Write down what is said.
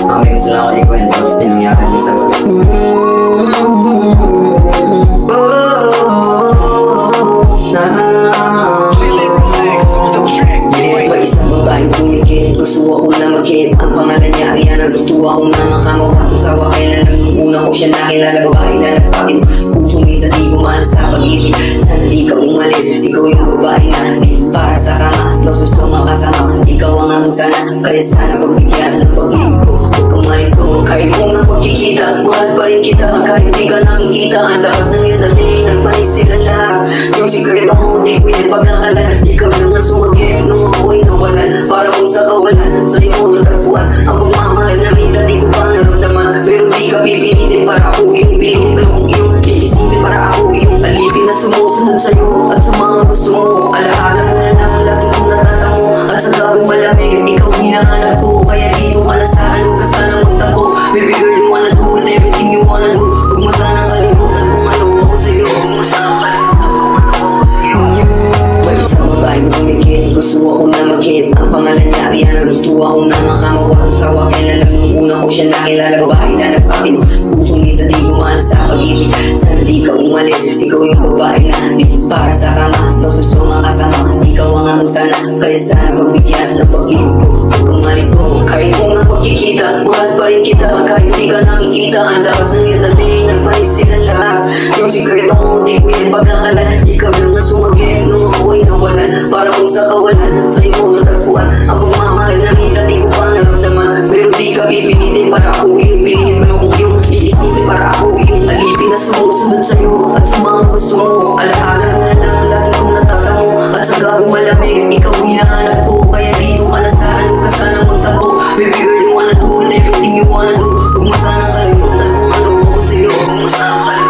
May gusto lang ako ikwento, tinangyari ko sa gabi. May isang babaeng tumikit, gusto ako na magkit. Ang pangalan niya Ariana, gusto ako na nakamawato sa wakailan lang nung una ko siya nakilala. Babae na nagpakit, puso minsan di kumana sa pag-ibig. Sana di ka umalis, ikaw yung babae na para sa kama, mas gusto makasama. Ikaw ang aming sana, kaya sana pagbigyan ng pag-ibig ko. Huwag kang malito, kahit mo na pagkikita, mahal pa rin kita. Kahit di ka nakikita, ang lakas ng iyong dali, nagmanis sila lahat. Yung sikreto mo, di pwede pagkakalan. Ikaw lang ang sumagin, nung ako'y nawalan. Para kung sa kawalan, sa'yo mo natagpuan. Ang pagmamahal na minsan di ko pa naramdaman. Pero di ka pipilitin para ako yung piling. Pero kung iyong iisipin para ako yung alipin na sumusunod sa'yo. At sa mga gusto mo, alaala mo na lang lagi kong natatamo. At sa gabong malamig, ikaw hinahanap ko. Kaya dito ka na sa ano ka sana magtabo. Baby girl, you wanna do with everything you wanna do. Huwag mo sana kalimutan kung ano ako sa'yo. Huwag mo sana kalimutan kung ano ako sa'yo. May isang babaeng tumikit, gusto ako na magkit. Ang pangalan niya Ariana, gusto ako na makamawato sa wakailan lang nung una ko siya nakilala. Babae na nagpakit, puso minsan di kumana sa pag-ibig. Sana di ka umalis, ikaw yung babae na para sa kama, mas gusto makasama. Ikaw ang aming sana, kaya sana pagbigyan ng pag-ibig ko. Huwag kang malito, kahit mo na pagkikita, mahal pa rin kita. Kahit di ka nakikita, ang lakas ng iyong dali, nagmanis sila lahat. Yung sikreto mo, di pwede pagkakalan. Ikaw lang ang sumagin, nung ako'y nawalan. Para kung sa kawalan, sa'yo mo natagpuan. Ang pagmamahal na minsan di ko pa naramdaman. Pero di ka pipilitin para ako yung piliin. Pero kung yung iisipin para ako yung alipin na sumusunod sa'yo. At sa mga gusto mo, alaala mo na lang lagi kong natatamo. At sa gabong malamig, ikaw hinahanap ko. Kaya dito ka na sa ano ka sana magtabo. Baby girl, you wanna do with everything you wanna do. Huwag mo sana kalimutan kung ano ako sa'yo. Huwag mo sana kalimutan.